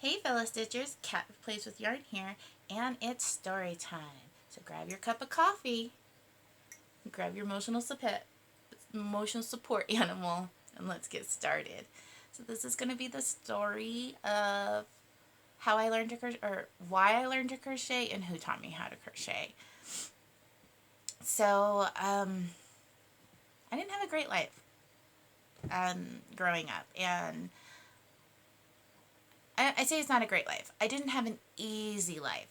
Hey fellow stitchers, Cat Plays with Yarn here, and it's story time. So grab your cup of coffee, grab your emotional support animal, and let's get started. So this is going to be the story of how I learned to crochet, or why I learned to crochet, and who taught me how to crochet. So I didn't have a great life growing up, and I say it's not a great life. I didn't have an easy life.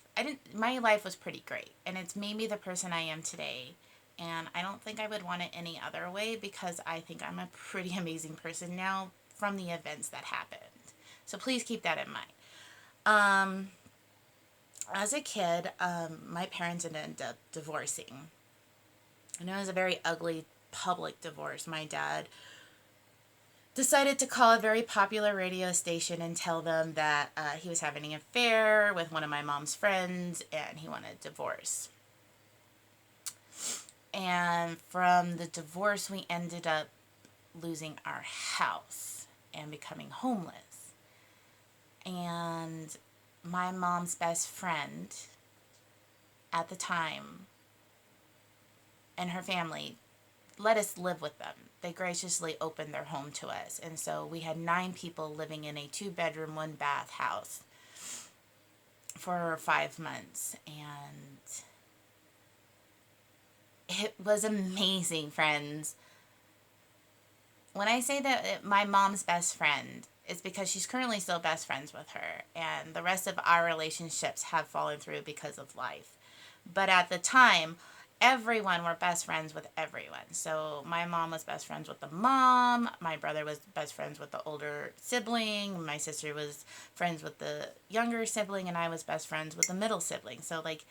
My life was pretty great, and it's made me the person I am today. And I don't think I would want it any other way because I think I'm a pretty amazing person now from the events that happened. So please keep that in mind. Um, as a kid, my parents ended up divorcing. And it was a very ugly public divorce. My dad decided to call a very popular radio station and tell them that he was having an affair with one of my mom's friends and he wanted a divorce. And from the divorce, we ended up losing our house and becoming homeless. And my mom's best friend at the time and her family let us live with them. They graciously opened their home to us. And so we had 9 people living in a 2-bedroom, 1-bath house for 5 months. And it was amazing, friends. When I say that my mom's best friend, it's because she's currently still best friends with her. And the rest of our relationships have fallen through because of life. But at the time, everyone were best friends with everyone. So my mom was best friends with the mom, my brother was best friends with the older sibling, my sister was friends with the younger sibling, and I was best friends with the middle sibling. So like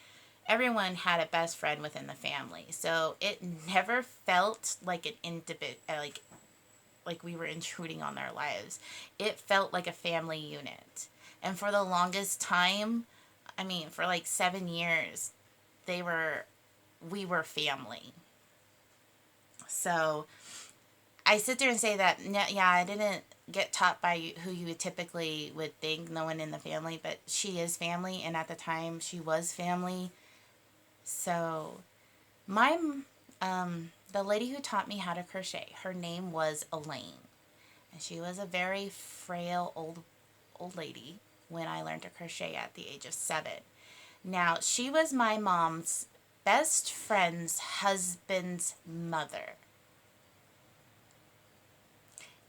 everyone had a best friend within the family. So it never felt like an individual, like we were intruding on their lives. It felt like a family unit. And for the longest time, I mean, for like 7 years, they were we were family. So I sit there and say that, yeah, I didn't get taught by who you would typically would think, no one in the family, but she is family, and at the time she was family. So my the lady who taught me how to crochet, her name was Elaine, and she was a very frail old lady when I learned to crochet at the age of 7. Now, she was my mom's best friend's husband's mother.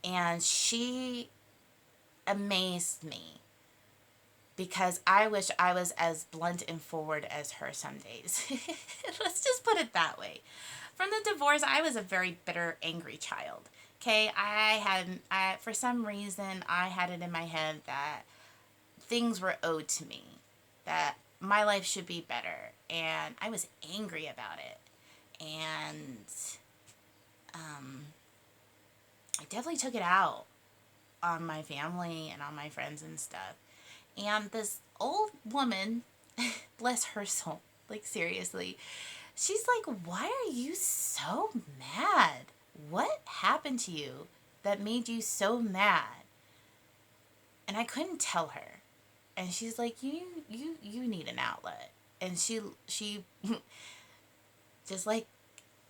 And she amazed me because I wish I was as blunt and forward as her some days. Let's just put it that way. From the divorce, I was a very bitter, angry child. Okay, for some reason, I had it in my head that things were owed to me, that my life should be better, and I was angry about it. And I definitely took it out on my family and on my friends and stuff. And this old woman, bless her soul, like seriously, she's like, "Why are you so mad? What happened to you that made you so mad?" And I couldn't tell her. And she's like, "You need an outlet." And she just like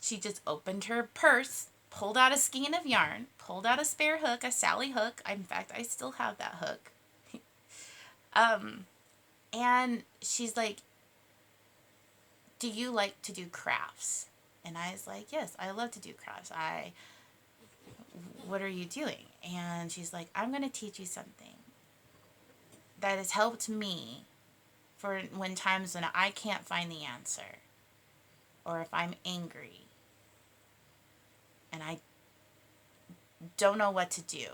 she just opened her purse, pulled out a skein of yarn, pulled out a spare hook, a Sally hook. In fact, I still have that hook. um, and she's like, "Do you like to do crafts?" And I was like, "Yes, I love to do crafts. What are you doing?" And she's like, "I'm going to teach you something that has helped me for when times when I can't find the answer, or if I'm angry and I don't know what to do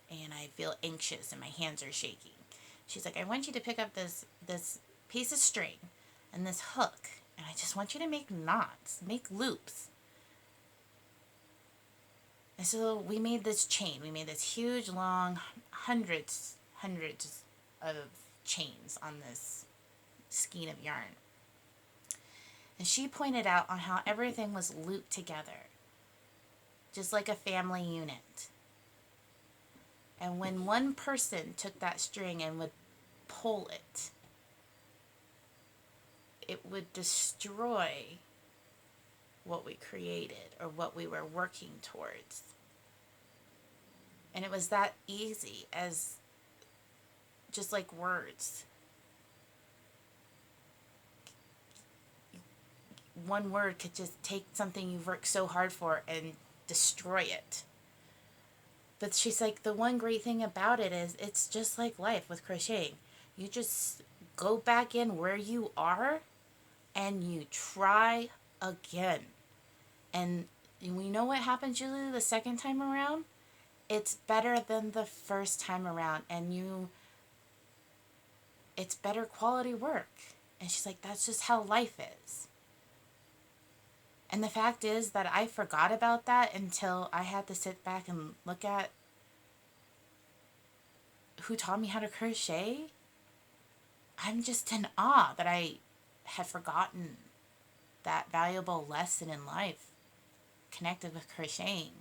and I feel anxious and my hands are shaking." She's like, "I want you to pick up this piece of string and this hook, and I just want you to make knots, make loops." And so we made this chain. We made this huge, long, hundreds of chains on this skein of yarn. And she pointed out on how everything was looped together, just like a family unit. And when one person took that string and would pull it, it would destroy what we created or what we were working towards. And it was that easy as just like words. One word could just take something you've worked so hard for and destroy it. But she's like, the one great thing about it is it's just like life with crocheting. You just go back in where you are and you try again. And we know what happens usually the second time around. It's better than the first time around, and it's better quality work. And she's like, that's just how life is. And the fact is that I forgot about that until I had to sit back and look at who taught me how to crochet. I'm just in awe that I had forgotten that valuable lesson in life connected with crocheting.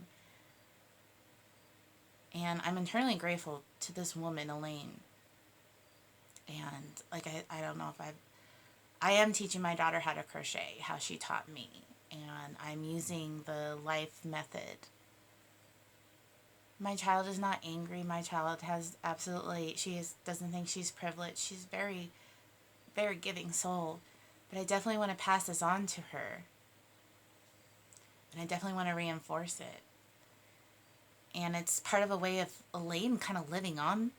And I'm eternally grateful to this woman, Elaine. And like, I don't know if I am teaching my daughter how to crochet, how she taught me. And I'm using the life method. My child is not angry. My child has doesn't think she's privileged. She's very, very giving soul. But I definitely want to pass this on to her. And I definitely want to reinforce it. And it's part of a way of Elaine kind of living on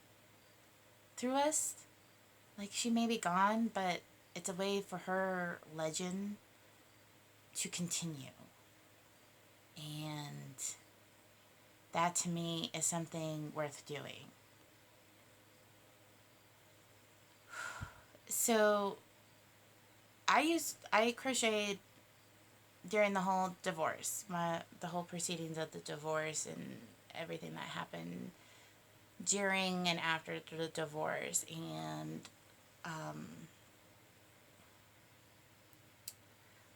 through us. Like, she may be gone, but it's a way for her legend to continue. And that to me is something worth doing. So I crocheted during the whole divorce, the whole proceedings of the divorce and everything that happened during and after the divorce. And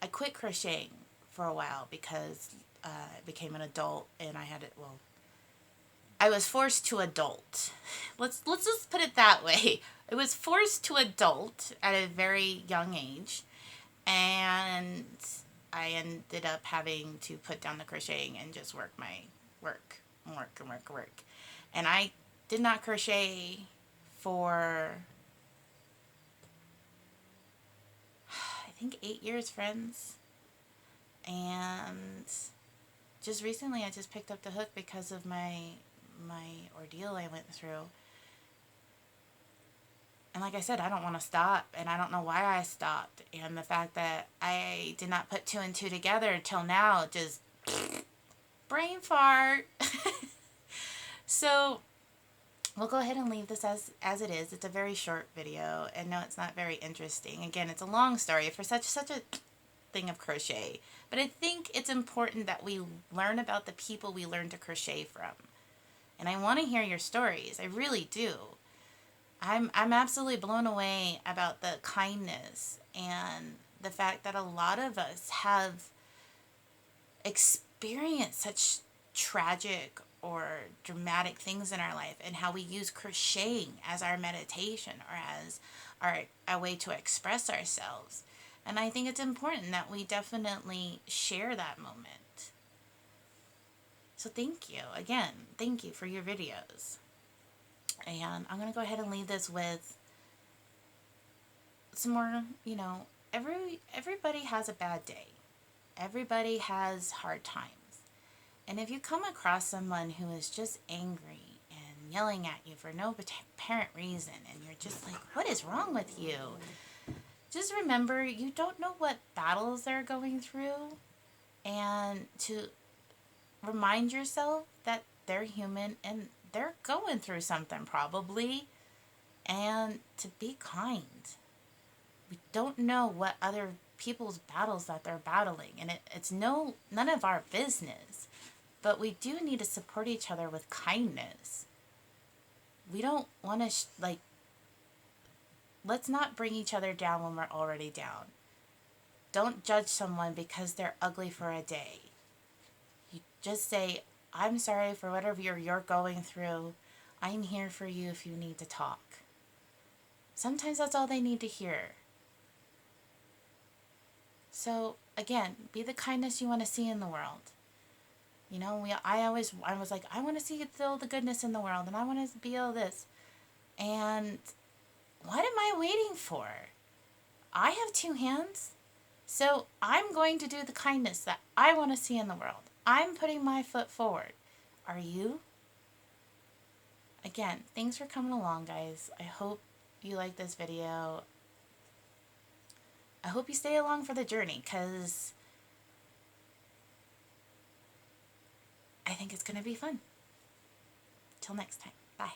I quit crocheting for a while because I became an adult and I was forced to adult. Let's just put it that way. I was forced to adult at a very young age, and I ended up having to put down the crocheting and just work. And I did not crochet for, I think, 8 years, friends. And just recently I just picked up the hook because of my ordeal I went through. And like I said, I don't want to stop, and I don't know why I stopped. And the fact that I did not put 2 and 2 together till now, just brain fart. So we'll go ahead and leave this as it is. It's a very short video, and no, it's not very interesting. Again, it's a long story for such a thing of crochet. But I think it's important that we learn about the people we learn to crochet from. And I want to hear your stories. I really do. I'm absolutely blown away about the kindness and the fact that a lot of us have experienced such tragic or dramatic things in our life, and how we use crocheting as our meditation or as our way to express ourselves. And I think it's important that we definitely share that moment. So thank you. Again, thank you for your videos. And I'm going to go ahead and leave this with some more, everybody has a bad day. Everybody has hard times. And if you come across someone who is just angry and yelling at you for no apparent reason, and you're just like, what is wrong with you? Just remember, you don't know what battles they're going through, and to remind yourself that they're human and they're going through something probably, and to be kind. We don't know what other people's battles that they're battling, and it's none of our business, but we do need to support each other with kindness. We don't want to let's not bring each other down when we're already down. Don't judge someone because they're ugly for a day. You just say, I'm sorry for whatever you're going through. I'm here for you if you need to talk. Sometimes that's all they need to hear. So again, be the kindness you want to see in the world. You know, I was like, I want to see all the goodness in the world, and I want to be all this. And what am I waiting for? I have two hands, so I'm going to do the kindness that I want to see in the world. I'm putting my foot forward. Are you? Again, thanks for coming along, guys. I hope you like this video. I hope you stay along for the journey, because I think it's going to be fun. Till next time. Bye.